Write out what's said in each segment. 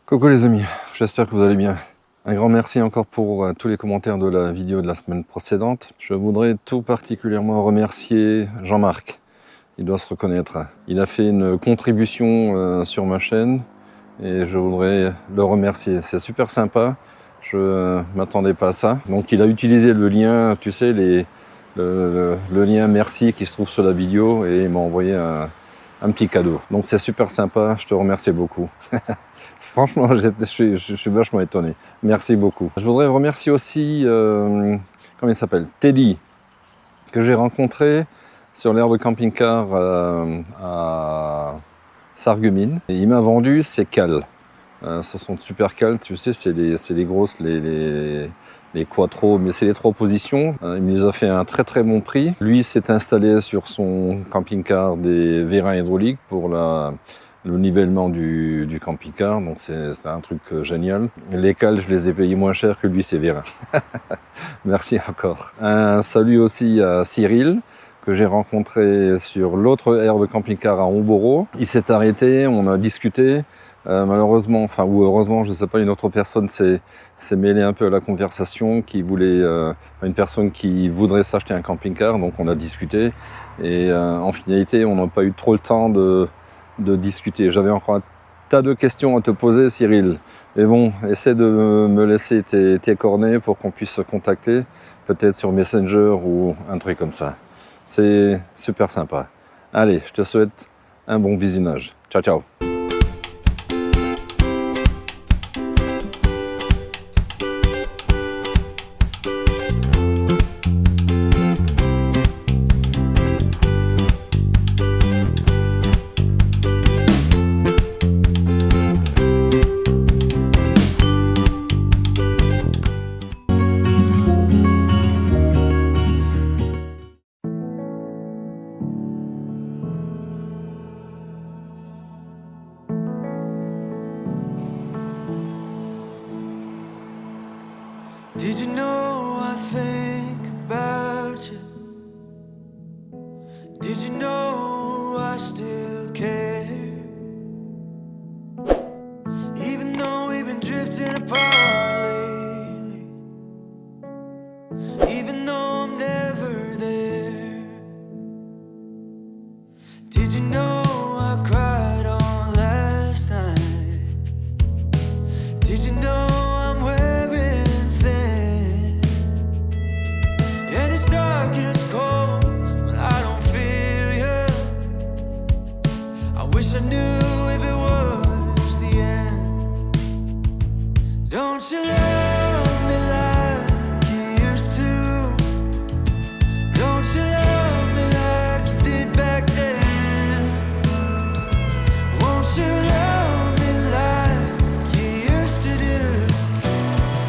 Coucou les amis, j'espère que vous allez bien. Un grand merci encore pour tous les commentaires de la vidéo de la semaine précédente. Je voudrais tout particulièrement remercier Jean-Marc. Il doit se reconnaître. Il a fait une contribution sur ma chaîne et je voudrais le remercier. C'est super sympa, je ne m'attendais pas à ça. Donc il a utilisé le lien, tu sais, le lien merci qui se trouve sur la vidéo et il m'a envoyé un petit cadeau. Donc c'est super sympa, je te remercie beaucoup. Franchement, je suis vachement étonné. Merci beaucoup. Je voudrais remercier aussi, comment il s'appelle, Teddy, que j'ai rencontré sur l'aire de camping-car à Sarreguemines. Et il m'a vendu ses cales. Ce sont de super cales, tu sais, c'est les grosses, les quattro, mais c'est les 3 positions. Il me les a fait à un très très bon prix. Lui s'est installé sur son camping-car des vérins hydrauliques pour le nivellement du camping-car, donc c'est un truc génial. Les cales, je les ai payés moins cher que lui, ses vérins. Merci encore. Un salut aussi à Cyril, que j'ai rencontré sur l'autre aire de camping-car à Homboro. Il s'est arrêté, on a discuté. Malheureusement, enfin ou heureusement, je ne sais pas, une autre personne s'est mêlée un peu à la conversation, une personne qui voudrait s'acheter un camping-car, donc on a discuté. Et en finalité, on n'a pas eu trop le temps de discuter. J'avais encore un tas de questions à te poser, Cyril. Mais bon, essaie de me laisser tes coordonnées pour qu'on puisse se contacter, peut-être sur Messenger ou un truc comme ça. C'est super sympa. Allez, je te souhaite un bon visionnage. Ciao, ciao. Did you know I think about you? Did you know I still care? Even though we've been drifting apart lately, even though I'm never there. Did you know I cried on last night? Did you know I'm wearing thin? And it's dark and it's cold when I don't feel you. I wish I knew if it was the end. Don't you love me like you used to? Don't you love me like you did back then? Won't you love me like you used to do?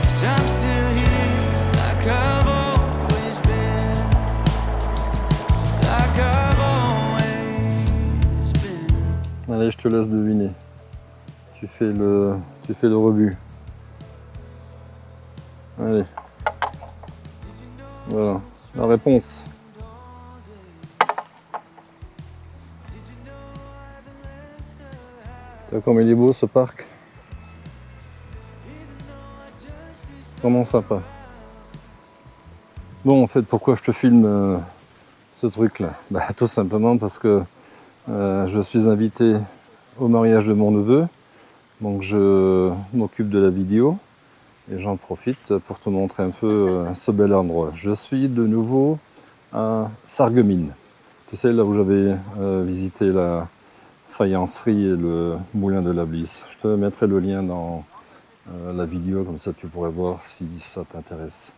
'Cause I'm still here like I've always been. Like I've always been. Allez, je te laisse deviner. Tu fais le rebut. Allez. Voilà, la réponse. Tu vois comme il est beau ce parc? Vraiment sympa. Bon, en fait, pourquoi je te filme ce truc-là? Bah, tout simplement parce que je suis invité au mariage de mon neveu. Donc je m'occupe de la vidéo et j'en profite pour te montrer un peu ce bel endroit. Je suis de nouveau à Sarreguemines. Tu sais, là où j'avais visité la faïencerie et le moulin de la Blisse. Je te mettrai le lien dans la vidéo, comme ça tu pourrais voir si ça t'intéresse.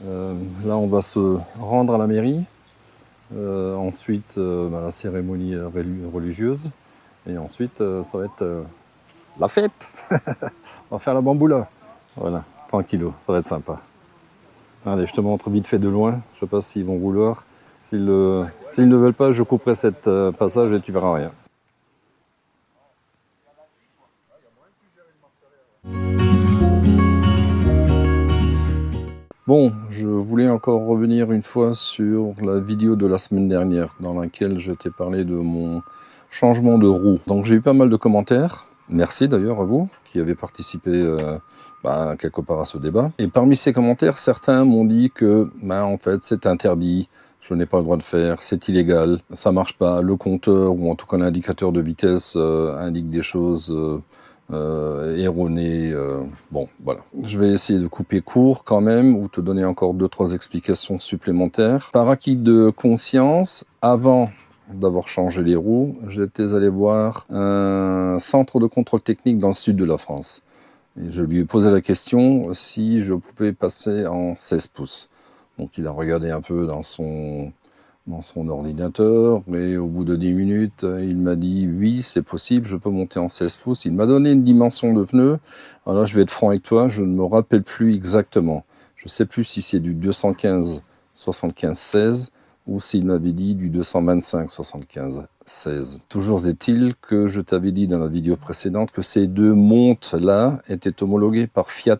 Là, on va se rendre à la mairie. Ensuite, la cérémonie religieuse. Et ensuite, ça va être la fête. On va faire la bamboula. Voilà, tranquillo, ça va être sympa. Allez, je te montre vite fait de loin. Je ne sais pas s'ils vont vouloir. S'ils ne veulent pas, je couperai cette passage et tu verras rien. Bon, je voulais encore revenir une fois sur la vidéo de la semaine dernière dans laquelle je t'ai parlé de mon changement de roue. Donc j'ai eu pas mal de commentaires, merci d'ailleurs à vous, qui avaient participé quelque part à ce débat. Et parmi ces commentaires, certains m'ont dit que en fait c'est interdit, je n'ai pas le droit de faire, c'est illégal, ça marche pas, le compteur ou en tout cas l'indicateur de vitesse indique des choses erronées. Bon, voilà. Je vais essayer de couper court quand même ou te donner encore 2-3 explications supplémentaires. Par acquis de conscience, avant d'avoir changé les roues, j'étais allé voir un centre de contrôle technique dans le sud de la France. Et je lui ai posé la question si je pouvais passer en 16 pouces. Donc il a regardé un peu dans son ordinateur, mais au bout de 10 minutes, il m'a dit « Oui, c'est possible, je peux monter en 16 pouces ». Il m'a donné une dimension de pneu. Alors là, je vais être franc avec toi, je ne me rappelle plus exactement. Je ne sais plus si c'est du 215 75 16 ou s'il m'avait dit du 225 75 16. Toujours est-il que je t'avais dit dans la vidéo précédente que ces deux montes-là étaient homologuées par Fiat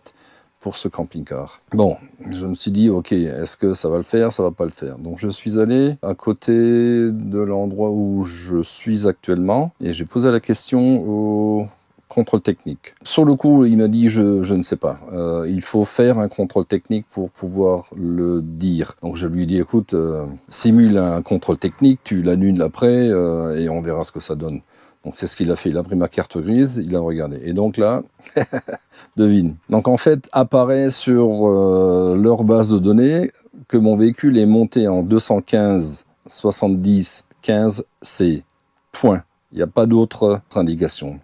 pour ce camping-car. Bon, je me suis dit, ok, est-ce que ça va le faire, ça va pas le faire? Donc je suis allé à côté de l'endroit où je suis actuellement et j'ai posé la question au contrôle technique. Sur le coup, il m'a dit, je ne sais pas. Il faut faire un contrôle technique pour pouvoir le dire. Donc je lui ai dit, écoute, simule un contrôle technique, tu l'annules après et on verra ce que ça donne. Donc c'est ce qu'il a fait, il a pris ma carte grise, il a regardé. Et donc là, devine. Donc en fait, apparaît sur leur base de données que mon véhicule est monté en 215 70 15 C. Point. Il n'y a pas d'autre indication.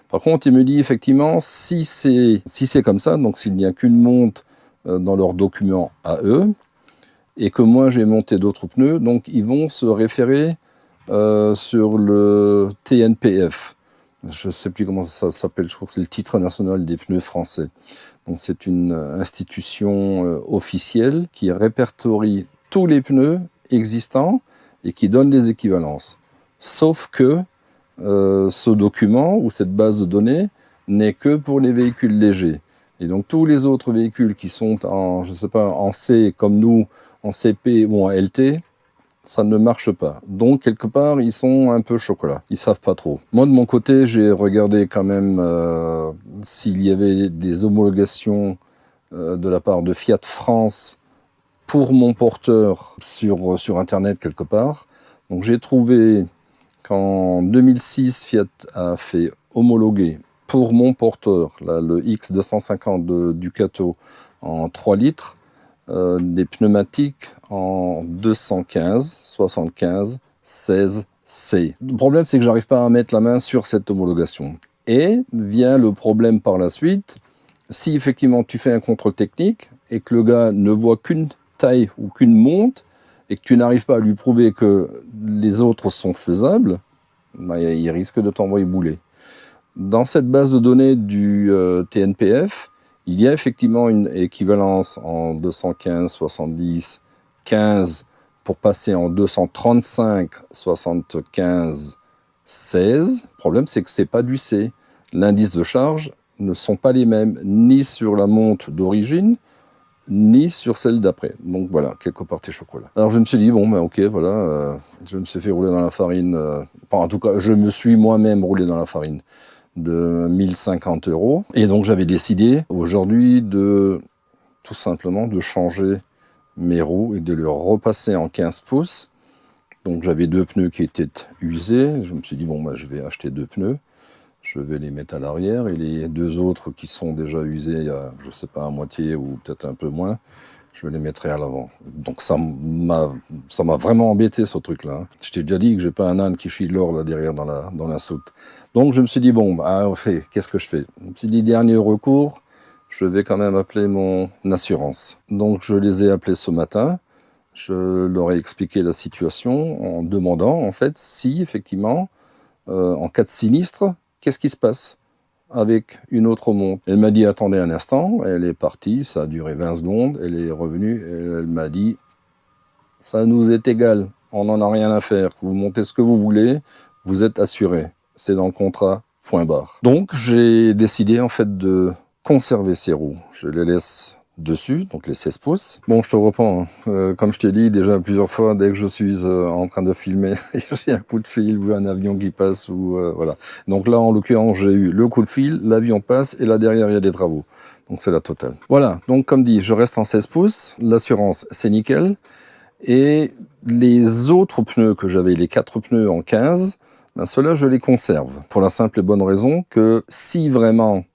Par contre, il me dit effectivement, si c'est comme ça, donc s'il n'y a qu'une monte dans leurs documents à eux, et que moi j'ai monté d'autres pneus, donc ils vont se référer sur le TNPF. Je ne sais plus comment ça s'appelle, je crois que c'est le titre national des pneus français. Donc c'est une institution officielle qui répertorie tous les pneus existants et qui donne des équivalences. Sauf que ce document ou cette base de données n'est que pour les véhicules légers. Et donc tous les autres véhicules qui sont en C comme nous, en CP ou en LT, ça ne marche pas. Donc, quelque part, ils sont un peu chocolat. Ils savent pas trop. Moi, de mon côté, j'ai regardé quand même s'il y avait des homologations de la part de Fiat France pour mon porteur sur Internet quelque part. Donc, j'ai trouvé qu'en 2006, Fiat a fait homologuer pour mon porteur, là, le X250 de Ducato en 3 litres, des pneumatiques en 215 75 16 C. Le problème, c'est que j'arrive pas à mettre la main sur cette homologation. Et vient le problème par la suite, si effectivement tu fais un contrôle technique et que le gars ne voit qu'une taille ou qu'une monte et que tu n'arrives pas à lui prouver que les autres sont faisables, il risque de t'envoyer bouler. Dans cette base de données du TNPF, il y a effectivement une équivalence en 215 70 15 pour passer en 235 75 16. Le problème, c'est que ce n'est pas du C. L'indice de charge ne sont pas les mêmes, ni sur la monte d'origine, ni sur celle d'après. Donc voilà, quelque part tes chocolats. Alors je me suis dit, bon, ok, voilà, je me suis fait rouler dans la farine. En tout cas, je me suis moi-même roulé dans la farine de 1050 €. Et donc j'avais décidé aujourd'hui de tout simplement de changer mes roues et de les repasser en 15 pouces. Donc j'avais 2 pneus qui étaient usés. Je me suis dit, bon, je vais acheter 2 pneus. Je vais les mettre à l'arrière et les 2 autres qui sont déjà usés, je ne sais pas, à moitié ou peut-être un peu moins, je les mettrai à l'avant. Donc ça m'a vraiment embêté ce truc-là. Je t'ai déjà dit que j'ai pas un âne qui chie de l'or là derrière dans la soute. Donc je me suis dit, bon, qu'est-ce que je fais? Je me suis dit, dernier recours, je vais quand même appeler mon assurance. Donc je les ai appelés ce matin. Je leur ai expliqué la situation en demandant en fait si effectivement, en cas de sinistre, qu'est-ce qui se passe avec une autre monte? Elle m'a dit, attendez un instant, elle est partie, ça a duré 20 secondes, elle est revenue, et elle m'a dit, ça nous est égal, on n'en a rien à faire, vous montez ce que vous voulez, vous êtes assuré, c'est dans le contrat, point barre. Donc j'ai décidé en fait de conserver ces roues, je les laisse dessus, donc les 16 pouces. Bon, je te reprends, hein. Comme je t'ai dit déjà plusieurs fois, dès que je suis en train de filmer, j'ai un coup de fil ou un avion qui passe, ou voilà. Donc là, en l'occurrence, j'ai eu le coup de fil, l'avion passe, et là derrière, il y a des travaux. Donc c'est la totale. Voilà, donc comme dit, je reste en 16 pouces, l'assurance, c'est nickel. Et les autres pneus que j'avais, les 4 pneus en 15, ben ceux-là, je les conserve. Pour la simple et bonne raison que si vraiment,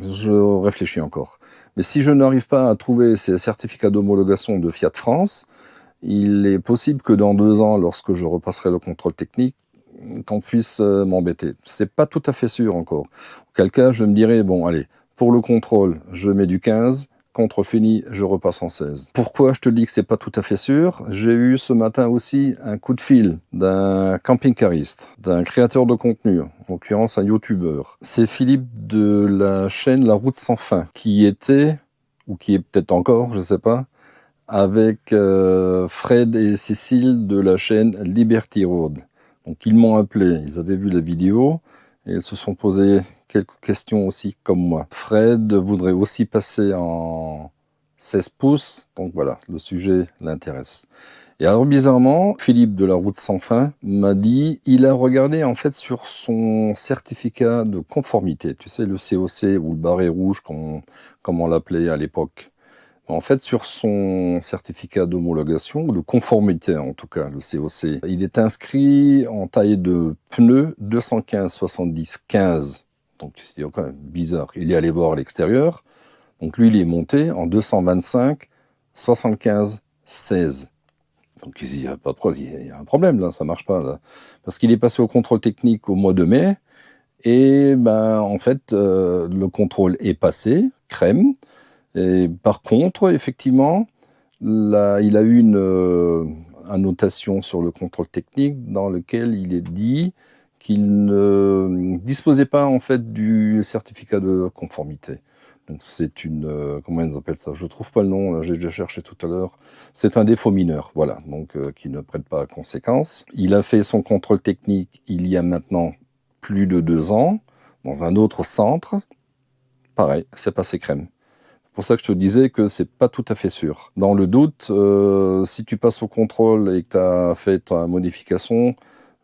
je réfléchis encore, mais si je n'arrive pas à trouver ces certificats d'homologation de Fiat France, il est possible que dans 2 ans, lorsque je repasserai le contrôle technique, qu'on puisse m'embêter. C'est pas tout à fait sûr encore. Auquel cas, je me dirais, bon, allez, pour le contrôle, je mets du 15, contrôle fini, je repasse en 16. Pourquoi je te dis que c'est pas tout à fait sûr? J'ai eu ce matin aussi un coup de fil d'un camping-cariste, d'un créateur de contenu, en l'occurrence un youtubeur. C'est Philippe de la chaîne La Route Sans Fin, qui était, ou qui est peut-être encore, je sais pas, avec Fred et Cécile de la chaîne Liberty Road. Donc ils m'ont appelé, ils avaient vu la vidéo et ils se sont posé quelques questions aussi comme moi. Fred voudrait aussi passer en 16 pouces, donc voilà, le sujet l'intéresse. Et alors bizarrement, Philippe de la Route Sans Fin m'a dit, il a regardé en fait sur son certificat de conformité, tu sais, le COC ou le barré rouge comme on l'appelait à l'époque. En fait, sur son certificat d'homologation, ou de conformité en tout cas, le COC, il est inscrit en taille de pneu 215-70-15. Donc c'est quand même bizarre. Il est allé voir à l'extérieur. Donc lui, il est monté en 225-75-16. Donc il n'y a pas de problème, il y a un problème là, ça marche pas là. Parce qu'il est passé au contrôle technique au mois de mai. Et ben, en fait, le contrôle est passé, crème. Et par contre, effectivement, là, il a eu une annotation sur le contrôle technique dans lequel il est dit qu'il ne disposait pas en fait du certificat de conformité. Donc c'est une comment ils appellent ça? Je trouve pas le nom, là, j'ai déjà cherché tout à l'heure. C'est un défaut mineur, voilà, donc qui ne prête pas à conséquence. Il a fait son contrôle technique il y a maintenant plus de 2 ans dans un autre centre. Pareil, c'est passé crème. C'est pour ça que je te disais que c'est pas tout à fait sûr. Dans le doute, si tu passes au contrôle et que tu as fait ta modification,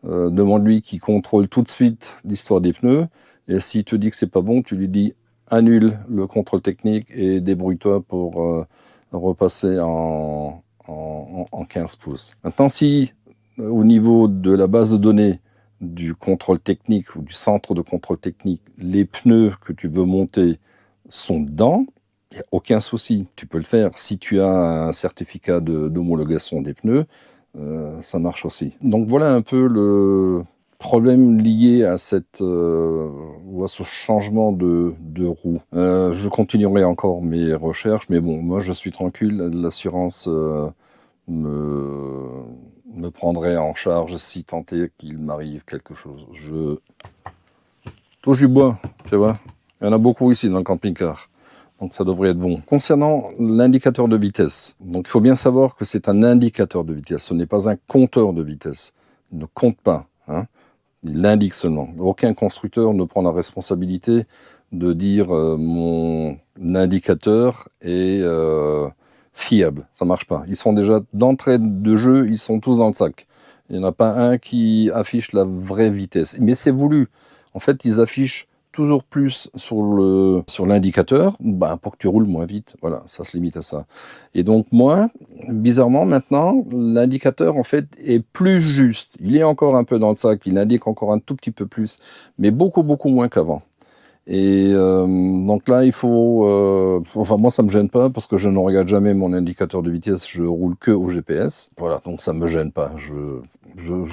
demande-lui qu'il contrôle tout de suite l'histoire des pneus. Et s'il te dit que c'est pas bon, tu lui dis annule le contrôle technique et débrouille-toi pour repasser en 15 pouces. Maintenant, si au niveau de la base de données du contrôle technique ou du centre de contrôle technique, les pneus que tu veux monter sont dedans, il n'y a aucun souci, tu peux le faire. Si tu as un certificat d'homologation des pneus, ça marche aussi. Donc voilà un peu le problème lié à ou à ce changement de roue. Je continuerai encore mes recherches, mais bon, moi je suis tranquille, l'assurance me prendrait en charge si tant est qu'il m'arrive quelque chose. Je touche du bois, tu vois. Il y en a beaucoup ici dans le camping-car. Donc ça devrait être bon. Concernant l'indicateur de vitesse, donc il faut bien savoir que c'est un indicateur de vitesse, ce n'est pas un compteur de vitesse. Il ne compte pas, hein. Il l'indique seulement. Aucun constructeur ne prend la responsabilité de dire mon indicateur est fiable. Ça marche pas. Ils sont déjà d'entrée de jeu, ils sont tous dans le sac. Il n'y en a pas un qui affiche la vraie vitesse. Mais c'est voulu. En fait, ils affichent toujours plus sur l'indicateur, pour que tu roules moins vite. Voilà, ça se limite à ça. Et donc moi, bizarrement maintenant, l'indicateur en fait est plus juste. Il est encore un peu dans le sac, il indique encore un tout petit peu plus, mais beaucoup moins qu'avant. Et donc là, il faut... enfin, moi, ça me gêne pas parce que je ne regarde jamais mon indicateur de vitesse, je roule que au GPS. Voilà, donc ça me gêne pas. Je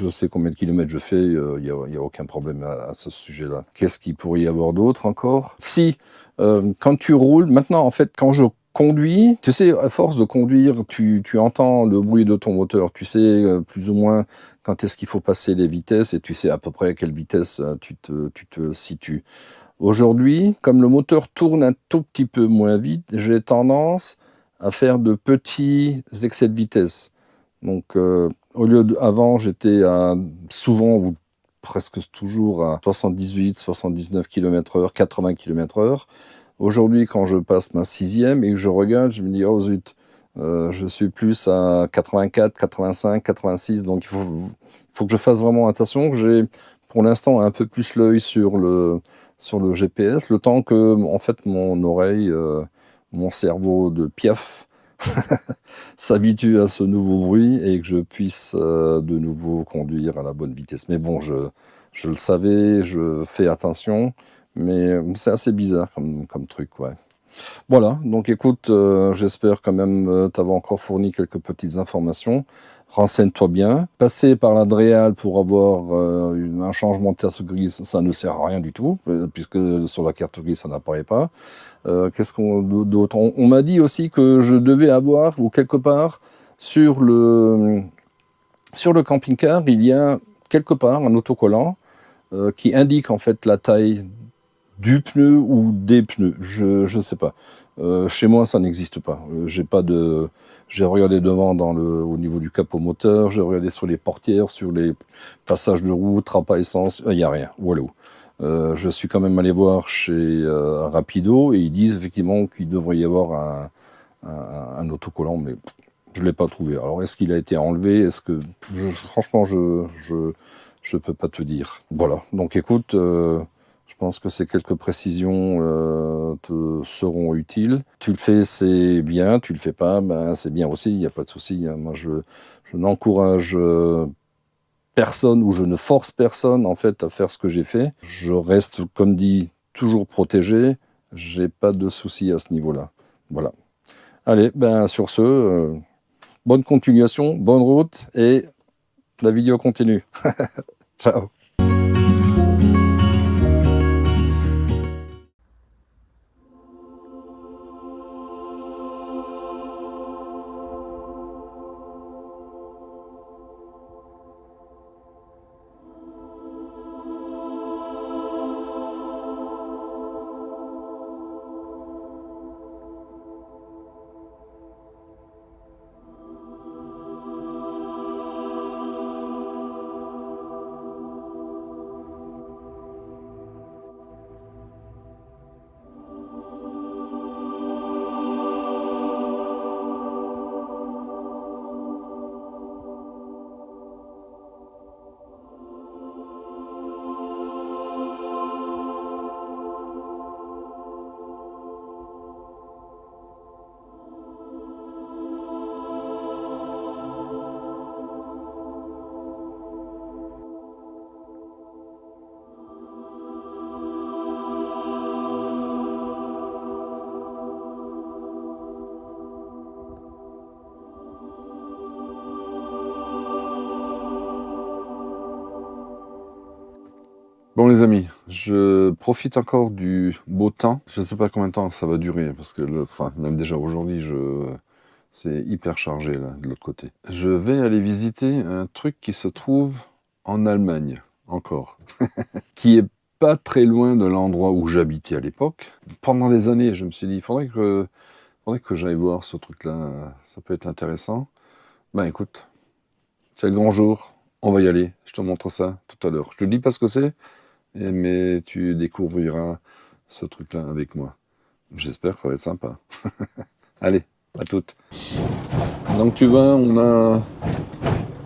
sais combien de kilomètres je fais, il y a aucun problème à ce sujet-là. Qu'est-ce qu'il pourrait y avoir d'autre encore? Si, quand tu roules, maintenant, en fait, quand je conduis, tu sais, à force de conduire, tu entends le bruit de ton moteur, tu sais plus ou moins quand est-ce qu'il faut passer les vitesses et tu sais à peu près à quelle vitesse tu te situes. Aujourd'hui, comme le moteur tourne un tout petit peu moins vite, j'ai tendance à faire de petits excès de vitesse. Donc, au lieu avant, j'étais souvent ou presque toujours à 78, 79 km/h, 80 km/h. Aujourd'hui, quand je passe ma 6e et que je regarde, je me dis, oh zut, je suis plus à 84, 85, 86, donc il faut que je fasse vraiment attention. J'ai pour l'instant un peu plus l'œil sur le GPS, le temps que en fait mon oreille, mon cerveau de piaf s'habitue à ce nouveau bruit et que je puisse de nouveau conduire à la bonne vitesse. Mais bon, je le savais, je fais attention, mais c'est assez bizarre comme truc, ouais. Voilà, donc écoute, j'espère quand même t'avoir encore fourni quelques petites informations. Renseigne-toi bien. Passer par la Dréal pour avoir un changement de carte grise, ça ne sert à rien du tout, puisque sur la carte grise, ça n'apparaît pas. Qu'est-ce qu'on d'autre? On m'a dit aussi que je devais avoir, ou quelque part, sur le camping-car, il y a quelque part un autocollant qui indique en fait la taille du pneu ou des pneus, je sais pas. Chez moi, ça n'existe pas. J'ai regardé devant au niveau du capot moteur, j'ai regardé sur les portières, sur les passages de roue, trappe à essence, il n'y a rien. Voilà. Je suis quand même allé voir chez Rapido et ils disent effectivement qu'il devrait y avoir un autocollant, mais je l'ai pas trouvé. Alors est-ce qu'il a été enlevé? Franchement, je peux pas te dire. Voilà. Donc écoute. Je pense que ces quelques précisions te seront utiles. Tu le fais, c'est bien. Tu le fais pas, ben, c'est bien aussi. Il n'y a pas de souci. Moi, je n'encourage personne ou je ne force personne en fait à faire ce que j'ai fait. Je reste, comme dit, toujours protégé. J'ai pas de souci à ce niveau-là. Voilà. Allez, ben sur ce, bonne continuation, bonne route et la vidéo continue. Ciao. Bon les amis, je profite encore du beau temps. Je ne sais pas combien de temps ça va durer, parce que même déjà aujourd'hui, c'est hyper chargé là, de l'autre côté. Je vais aller visiter un truc qui se trouve en Allemagne, encore, qui est pas très loin de l'endroit où j'habitais à l'époque. Pendant des années, je me suis dit, il faudrait que j'aille voir ce truc-là, ça peut être intéressant. Ben écoute, c'est le grand jour, on va y aller, je te montre ça tout à l'heure. Je te dis pas ce que c'est, mais tu découvriras ce truc-là avec moi. J'espère que ça va être sympa. Allez, à toutes. Donc tu vois, on a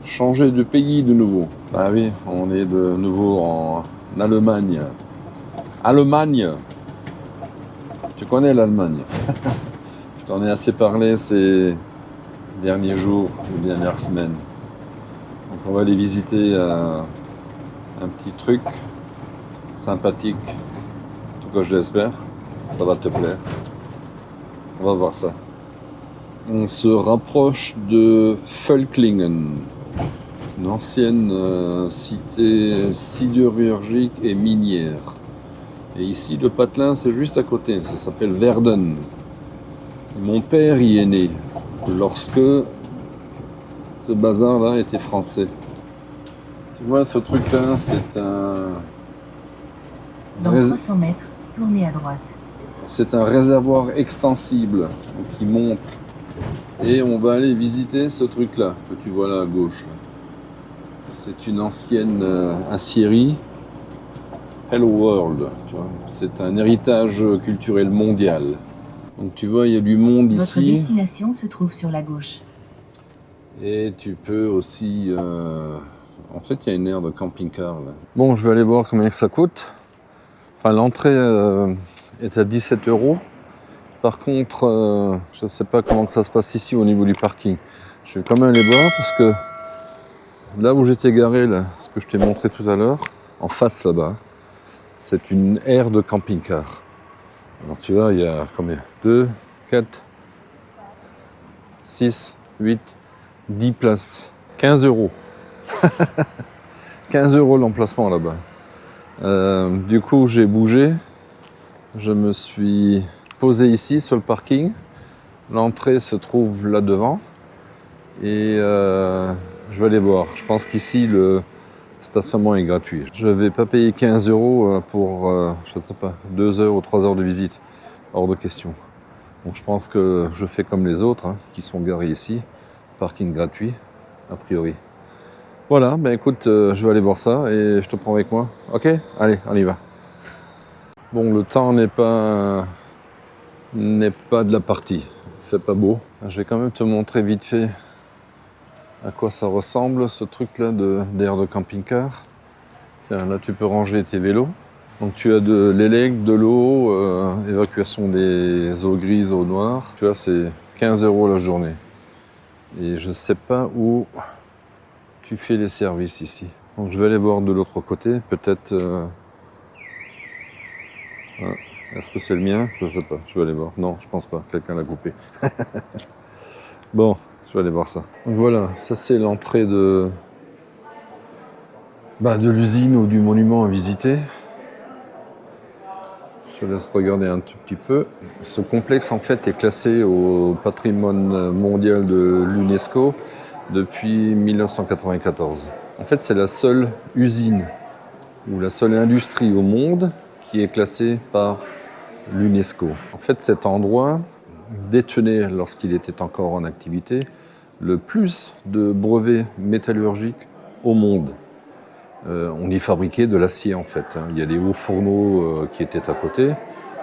changé de pays de nouveau. Ah oui, on est de nouveau en Allemagne. Allemagne. Tu connais l'Allemagne. Je t'en ai assez parlé ces derniers jours ou dernières semaines. Donc on va aller visiter un petit truc sympathique. En tout cas, je l'espère. Ça va te plaire. On va voir ça. On se rapproche de Völklingen, une ancienne cité sidérurgique et minière. Et ici, le patelin, c'est juste à côté. Ça s'appelle Verden. Mon père y est né lorsque ce bazar-là était français. Tu vois, ce truc-là, c'est un... Dans 300 mètres, tournez à droite. C'est un réservoir extensible qui monte. Et on va aller visiter ce truc-là que tu vois là à gauche. C'est une ancienne aciérie Hello World. Tu vois. C'est un héritage culturel mondial. Donc tu vois, il y a du monde Votre ici. destination se trouve sur la gauche. Et tu peux aussi... En fait, il y a une aire de camping-car là. Bon, je vais aller voir combien que ça coûte. Enfin, l'entrée est à 17 €. Par contre, je ne sais pas comment que ça se passe ici au niveau du parking. Je vais quand même aller voir parce que là où j'étais garé, là, ce que je t'ai montré tout à l'heure, en face là-bas, c'est une aire de camping-car. Alors tu vois, il y a combien? 2, 4, 6, 8, 10 places. 15 €. 15 € l'emplacement là-bas. Du coup, j'ai bougé. Je me suis posé ici sur le parking. L'entrée se trouve là devant. Et je vais aller voir. Je pense qu'ici, le stationnement est gratuit. Je ne vais pas payer 15 € pour, je ne sais pas, 2 heures ou 3 heures de visite. Hors de question. Donc je pense que je fais comme les autres hein, qui sont garés ici. Parking gratuit, a priori. Voilà, ben écoute, je vais aller voir ça et je te prends avec moi. Ok? Allez, on y va. Bon, le temps n'est pas de la partie. Il fait pas beau. Je vais quand même te montrer vite fait à quoi ça ressemble, ce truc-là d'air de camping-car. Tiens, là, tu peux ranger tes vélos. Donc, tu as de l'élec, de l'eau, évacuation des eaux grises, eaux noires. Tu vois, c'est 15 € la journée. Et je sais pas où tu fais les services ici. Donc, je vais aller voir de l'autre côté. Peut-être... Est-ce que c'est le mien? Je sais pas. Je vais aller voir. Non, je pense pas. Quelqu'un l'a coupé. Bon, je vais aller voir ça. Donc voilà, ça c'est l'entrée de l'usine ou du monument à visiter. Je te laisse regarder un tout petit peu. Ce complexe en fait est classé au patrimoine mondial de l'UNESCO depuis 1994. En fait, c'est la seule usine ou la seule industrie au monde qui est classée par l'UNESCO. En fait, cet endroit détenait, lorsqu'il était encore en activité, le plus de brevets métallurgiques au monde. On y fabriquait de l'acier en fait. Il y a des hauts fourneaux qui étaient à côté,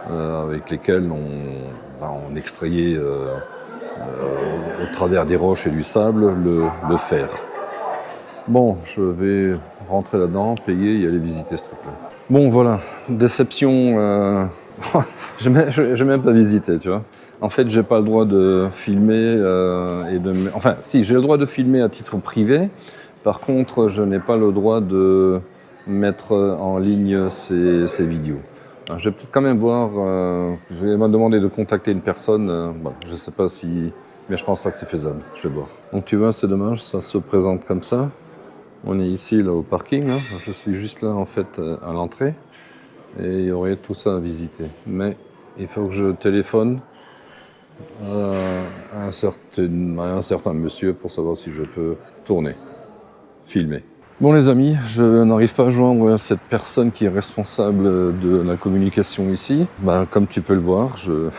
avec lesquels on extrayait au travers des roches et du sable le fer. Bon, je vais rentrer là-dedans, payer et aller visiter ce truc-là. Bon voilà, déception, je n'ai même pas visité, tu vois. En fait, j'ai pas le droit de filmer Enfin, si, j'ai le droit de filmer à titre privé. Par contre, je n'ai pas le droit de mettre en ligne ces vidéos. Alors, je vais peut-être quand même voir... je vais me demander de contacter une personne. Bon, je ne sais pas si... Mais je pense pas que c'est faisable. Je vais voir. Donc tu vois, c'est dommage, ça se présente comme ça. On est ici, là, au parking. Hein. Je suis juste là, en fait, à l'entrée. Et il y aurait tout ça à visiter. Mais il faut que je téléphone à un certain monsieur pour savoir si je peux tourner, filmer. Bon les amis, je n'arrive pas à joindre cette personne qui est responsable de la communication ici. Comme tu peux le voir, je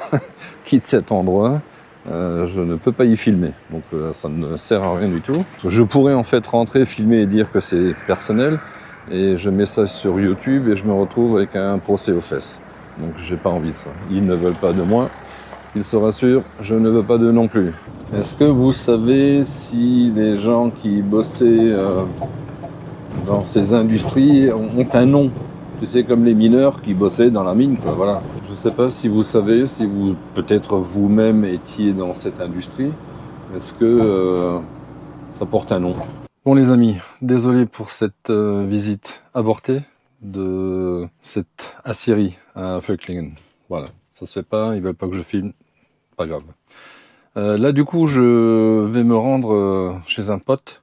quitte cet endroit. Je ne peux pas y filmer, donc ça ne sert à rien du tout. Je pourrais en fait rentrer, filmer et dire que c'est personnel, et je mets ça sur YouTube et je me retrouve avec un procès aux fesses. Donc j'ai pas envie de ça. Ils ne veulent pas de moi, ils se rassurent, je ne veux pas d'eux non plus. Est-ce que vous savez si les gens qui bossaient dans ces industries ont un nom? Tu sais, comme les mineurs qui bossaient dans la mine, quoi, voilà. Je ne sais pas si vous savez, si vous, peut-être vous-même étiez dans cette industrie, est-ce que ça porte un nom? Bon les amis, désolé pour cette visite avortée de cette aciérie à Völklingen. Voilà, ça se fait pas, ils veulent pas que je filme, pas grave. Là du coup, je vais me rendre chez un pote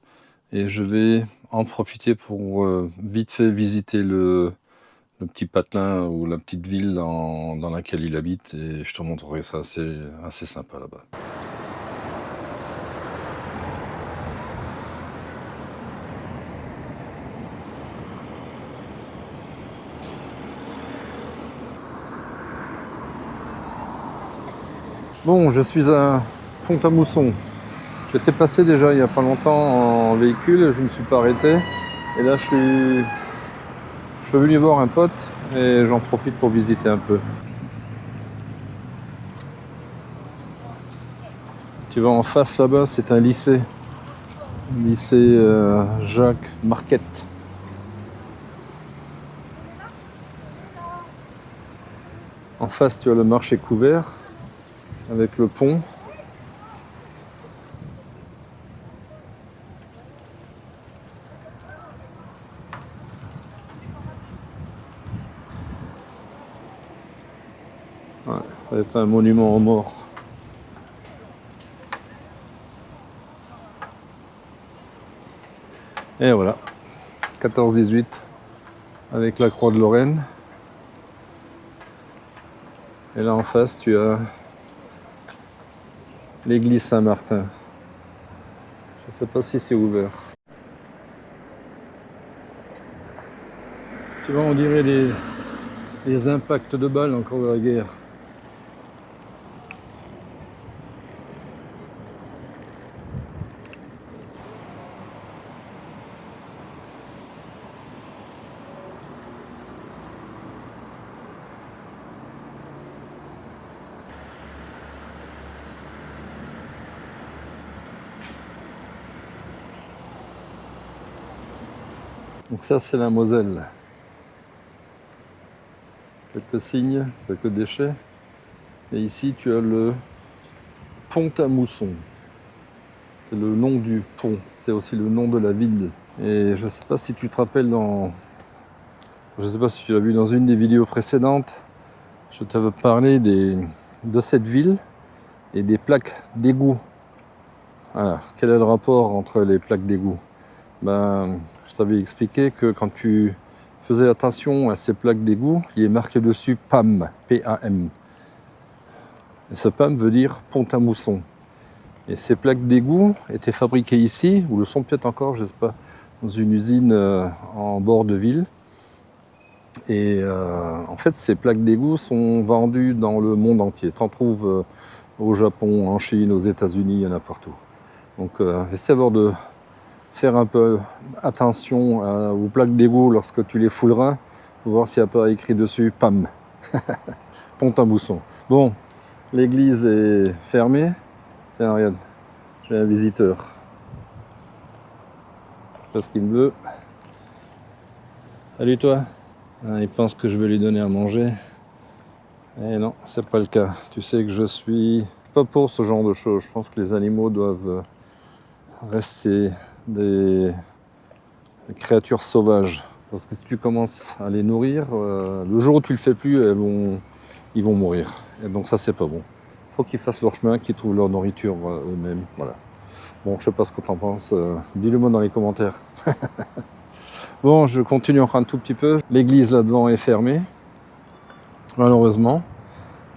et je vais en profiter pour vite fait visiter le petit patelin ou la petite ville dans laquelle il habite, et je te montrerai ça, c'est assez sympa là-bas. Bon, je suis à Pont-à-Mousson. J'étais passé déjà il n'y a pas longtemps en véhicule, je ne me suis pas arrêté. Et là, je Je suis venu voir un pote et j'en profite pour visiter un peu. Tu vois en face là-bas, c'est un lycée. Lycée Jacques Marquette. En face, tu as le marché couvert avec le pont. Ouais, ça va être un monument aux morts. Et voilà, 14-18 avec la croix de Lorraine. Et là en face, tu as l'église Saint-Martin. Je ne sais pas si c'est ouvert. Tu vois, on dirait les impacts de balles encore de la guerre. Donc ça, c'est la Moselle. Quelques signes, quelques déchets. Et ici, tu as le pont à Mousson. C'est le nom du pont. C'est aussi le nom de la ville. Et je ne sais pas si tu te rappelles je ne sais pas si tu l'as vu dans une des vidéos précédentes. Je t'avais parlé de cette ville et des plaques d'égout. Voilà. Quel est le rapport entre les plaques d'égout? Je t'avais expliqué que quand tu faisais attention à ces plaques d'égout, il est marqué dessus PAM, P-A-M. Et ce PAM veut dire pont à mousson. Et ces plaques d'égout étaient fabriquées ici, ou le sont peut-être encore, je ne sais pas, dans une usine en bord de ville. Et en fait, ces plaques d'égout sont vendues dans le monde entier. Tu en trouves au Japon, en Chine, aux États-Unis, il y en a partout. Donc, essaie de faire un peu attention aux plaques d'égout lorsque tu les fouleras, pour voir s'il n'y a pas écrit dessus PAM, pont à mousson. Bon, l'église est fermée. Tiens, regarde, j'ai un visiteur. Je sais pas ce qu'il me veut. Salut toi. Il pense que je vais lui donner à manger. Et non, c'est pas le cas. Tu sais que je suis pas pour ce genre de choses. Je pense que les animaux doivent rester des créatures sauvages. Parce que si tu commences à les nourrir, le jour où tu le fais plus, ils vont mourir. Et donc ça, c'est pas bon. Il faut qu'ils fassent leur chemin, qu'ils trouvent leur nourriture eux-mêmes. Voilà. Bon, je sais pas ce que tu en penses. Dis-le-moi dans les commentaires. Bon, je continue encore un tout petit peu. L'église là-devant est fermée, malheureusement.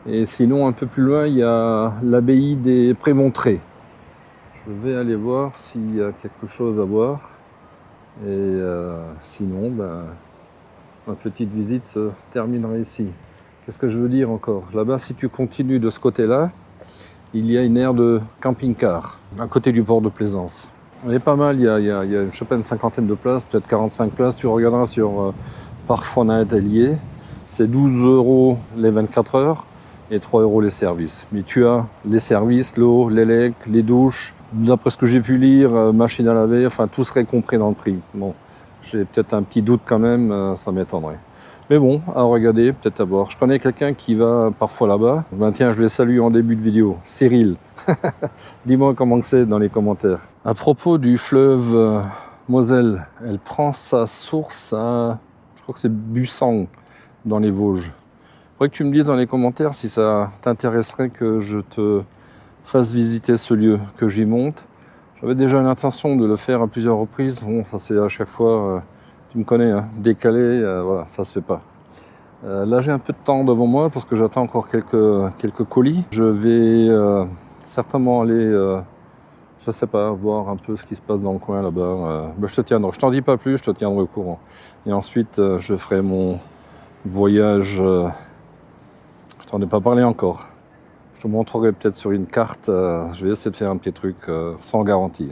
Et sinon, un peu plus loin, il y a l'abbaye des Prémontrés. Je vais aller voir s'il y a quelque chose à voir. Et sinon, ma petite visite se terminera ici. Qu'est-ce que je veux dire encore? Là-bas, si tu continues de ce côté-là, il y a une aire de camping-car, à côté du port de Plaisance. Il est pas mal, il y a je sais pas, une cinquantaine de places, peut-être 45 places. Tu regarderas sur Parc Fauna Atelier. C'est 12 € les 24 heures et 3 € les services. Mais tu as les services, l'eau, l'élec, les douches. D'après ce que j'ai pu lire, machine à laver, enfin tout serait compris dans le prix. Bon, j'ai peut-être un petit doute quand même, ça m'étonnerait. Mais bon, à regarder, peut-être à voir. Je connais quelqu'un qui va parfois là-bas. Tiens, je les salue en début de vidéo. Cyril. Dis-moi comment c'est dans les commentaires. À propos du fleuve Moselle, elle prend sa source à, je crois que c'est Bussang, dans les Vosges. Il faudrait que tu me dises dans les commentaires si ça t'intéresserait que je te fasse visiter ce lieu, que j'y monte. J'avais déjà l'intention de le faire à plusieurs reprises. Bon, ça c'est à chaque fois... Tu me connais, hein, décalé, voilà, ça se fait pas. Là, j'ai un peu de temps devant moi parce que j'attends encore quelques colis. Je vais certainement aller, je sais pas, voir un peu ce qui se passe dans le coin là-bas. Je te tiendrai, je t'en dis pas plus, je te tiendrai au courant. Et ensuite, je ferai mon voyage. Je t'en ai pas parlé encore. Je te montrerai peut-être sur une carte. Je vais essayer de faire un petit truc sans garantie.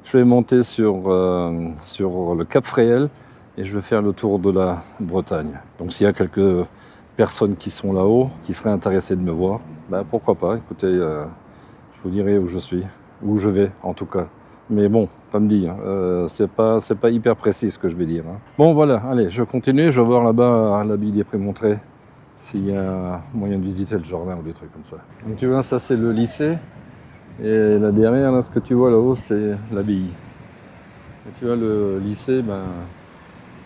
Je vais monter sur le Cap Fréhel et je vais faire le tour de la Bretagne. Donc s'il y a quelques personnes qui sont là-haut, qui seraient intéressées de me voir, ben pourquoi pas, écoutez, je vous dirai où je suis, où je vais en tout cas. Mais bon, comme dit, c'est pas hyper précis ce que je vais dire. Hein. Bon voilà, allez, je continue, je vais voir là-bas à l'abbaye des Prémontrés s'il y a moyen de visiter le jardin ou des trucs comme ça. Donc tu vois, ça c'est le lycée, et là derrière, là, ce que tu vois là-haut, c'est l'abbaye. Et tu vois, le lycée, ben,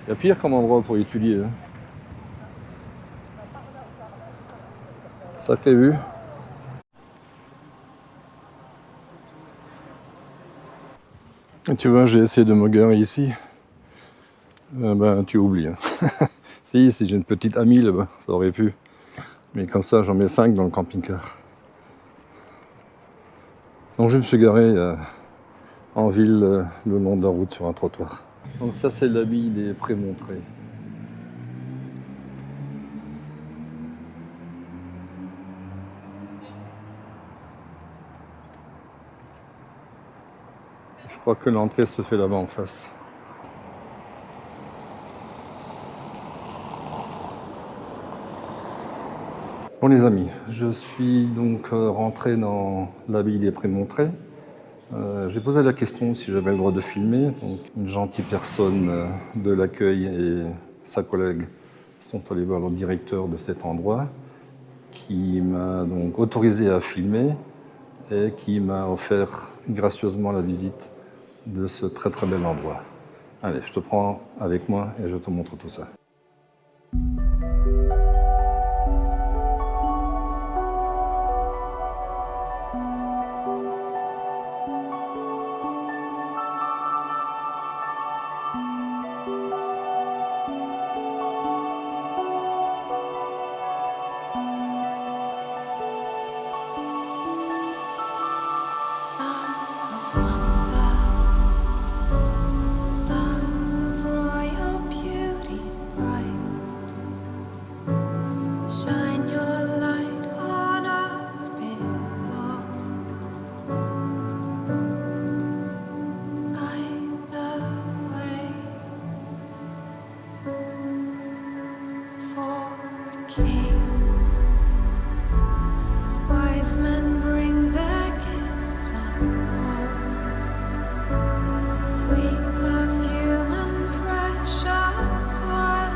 il y a pire comme endroit pour étudier. Hein. Sacrée vue. Et tu vois, j'ai essayé de me garer ici. Ben, tu oublies. Hein. Si j'ai une petite amie là-bas, ça aurait pu. Mais comme ça, j'en mets 5 dans le camping-car. Donc je me suis garé en ville, le long de la route, sur un trottoir. Donc ça, c'est l'abbaye des Prémontrés. Je crois que l'entrée se fait là-bas en face. Bon les amis, je suis donc rentré dans l'abbaye des Prémontrés. J'ai posé la question si j'avais le droit de filmer. Donc, une gentille personne de l'accueil et sa collègue sont allés voir le directeur de cet endroit qui m'a donc autorisé à filmer et qui m'a offert gracieusement la visite de ce très très bel endroit. Allez, je te prends avec moi et je te montre tout ça. Shine your light on us below. Guide the way for a king. Wise men bring their gifts of gold, sweet perfume and precious oil.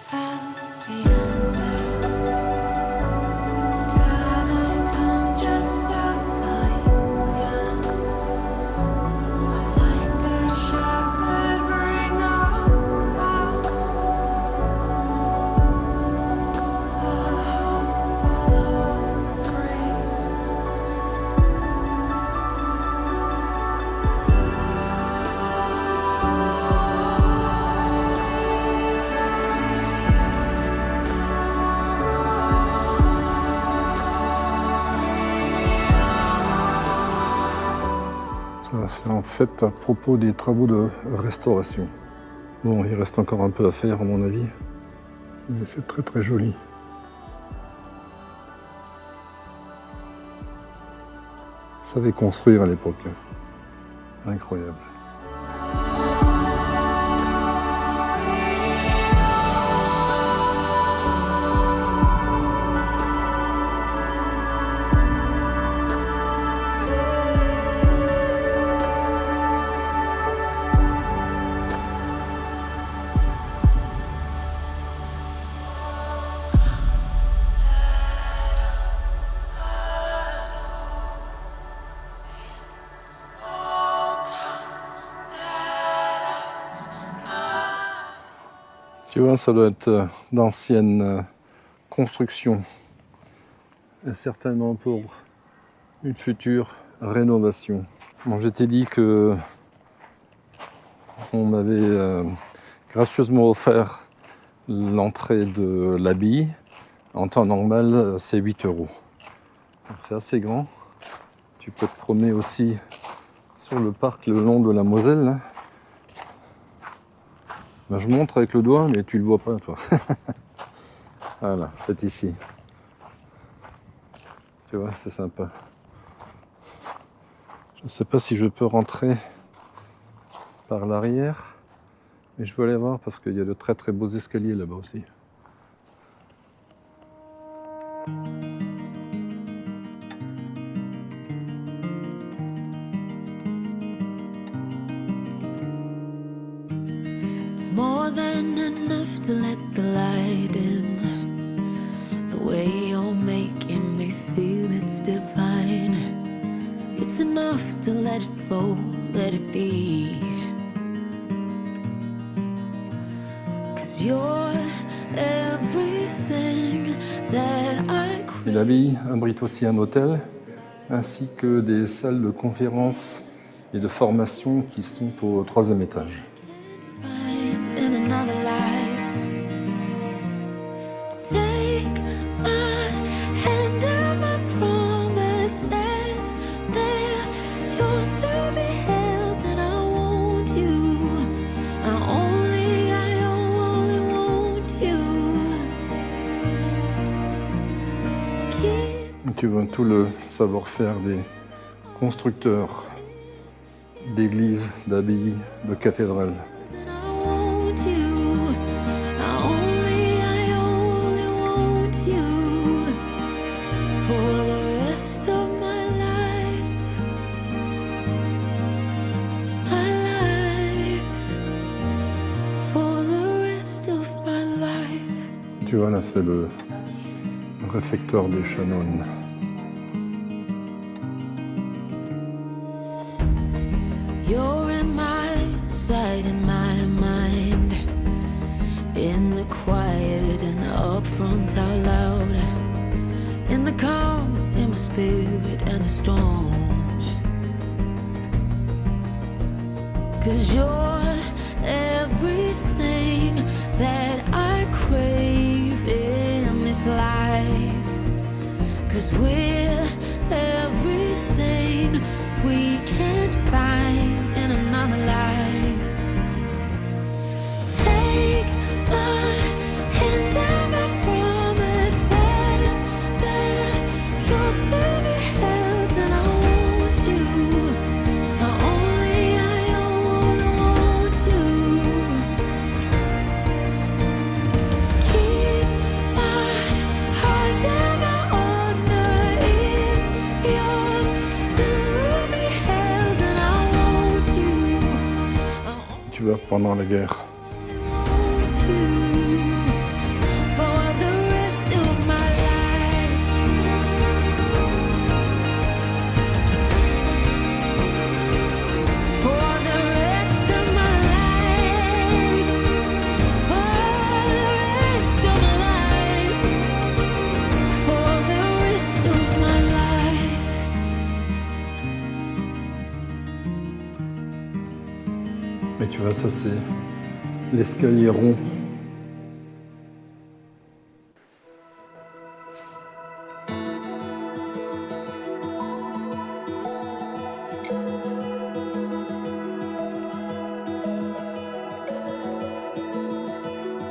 Empty-handed, can I come just as I am? Like a shepherd, bring a lamb, a humble free. C'est en fait à propos des travaux de restauration. Bon, il reste encore un peu à faire à mon avis, mais c'est très très joli. Ça savait construire à l'époque. Incroyable. Tu vois, ça doit être d'anciennes constructions, et certainement pour une future rénovation. Bon, je t'ai dit que on m'avait gracieusement offert l'entrée de l'abbaye. En temps normal, c'est 8 €. Donc, c'est assez grand. Tu peux te promener aussi sur le parc le long de la Moselle. Là. Ben, je montre avec le doigt, mais tu le vois pas, toi. Voilà, c'est ici. Tu vois, c'est sympa. Je ne sais pas si je peux rentrer par l'arrière, mais je veux aller voir parce qu'il y a de très très beaux escaliers là-bas aussi. It's more than enough to let the light in. The way you're making me feel it's divine. It's enough to let it flow, let it be. 'Cause you're everything that I Et l'abbaye abrite aussi un hôtel, ainsi que des salles de conférences et de formation qui sont au 3e étage. find in another life. Take my hand and my promises. They're yours to be held, and I want you. I only want you. Keep Tu vois tout le savoir-faire des constructeurs d'églises, d'abbayes, de cathédrales. and I want you. I only want you for the rest of my life. My life. For the rest of my life. Tu vois là, c'est le réfectoire des chanoines. You're in my sight and my mind. In the quiet and the upfront out loud. In the calm, in my spirit and the storm. 'Cause you're everything that I crave in this life. 'Cause we're everything we can't find in another life. Take my hand and my promises. They're yours to be held, and I want you. I only want you. Keep my heart and my honor is yours to be held, and I want you. Tu vois, pendant la guerre, Want you for the rest of my life. For the rest of my life. For the rest of my life. For the rest of my life. mais tu vois, ça c'est l'escalier rond.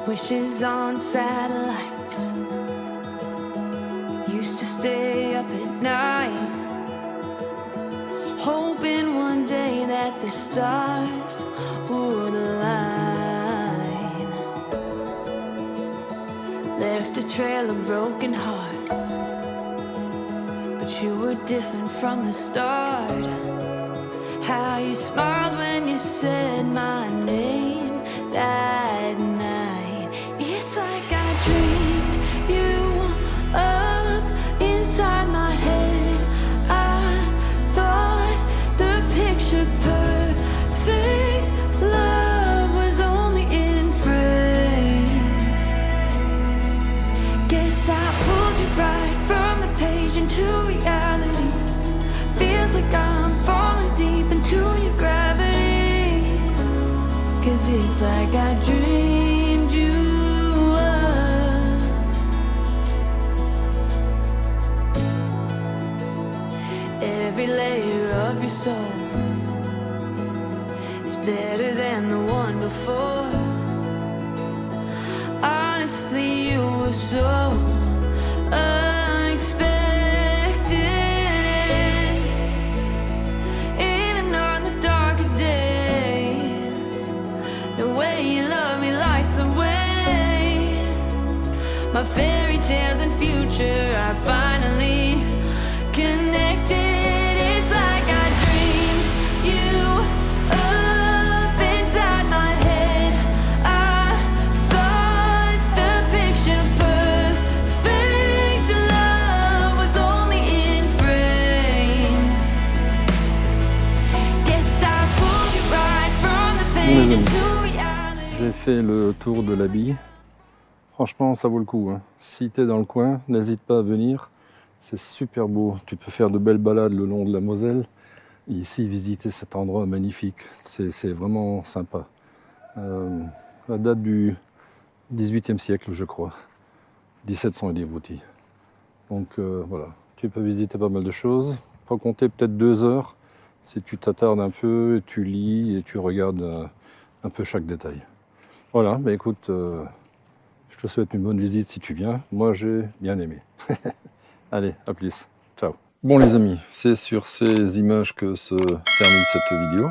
Wishes on satellites. Used to stay up at night, hoping one day that the stars would align. Left a trail of broken hearts, but you were different from the start. How you smiled when you said my name that night. It's like I dreamed you up inside my head. I thought the picture perfect love was only in frames. Guess I pulled you right from the page into reality. Feels like I'm falling deep soul. It's better than the one before. Honestly, you were so unexpected. Even on the darker days, the way you love me lights the way. My fairy tales and future are finally connected. It's like I dreamed you up inside my head. I thought the picture perfect love was only in frames. Guess I pulled you right from the page into reality. J'ai fait le tour de l'abbaye. Franchement, ça vaut le coup, hein. Si tu es dans le coin, n'hésite pas à venir. C'est super beau. Tu peux faire de belles balades le long de la Moselle. Ici, visiter cet endroit magnifique. C'est vraiment sympa. Ça date du XVIIIe siècle, je crois. 1700 et des broutilles. Donc voilà, tu peux visiter pas mal de choses. Faut compter peut-être 2 heures si tu t'attardes un peu, et tu lis et tu regardes un peu chaque détail. Voilà, mais écoute, je te souhaite une bonne visite si tu viens. Moi, j'ai bien aimé. Allez, à plus. Ciao. Bon les amis, c'est sur ces images que se termine cette vidéo.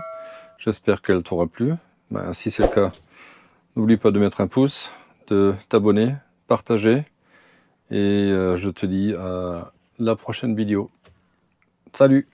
J'espère qu'elle t'aura plu. Ben, si c'est le cas, n'oublie pas de mettre un pouce, de t'abonner, partager. Et je te dis à la prochaine vidéo. Salut!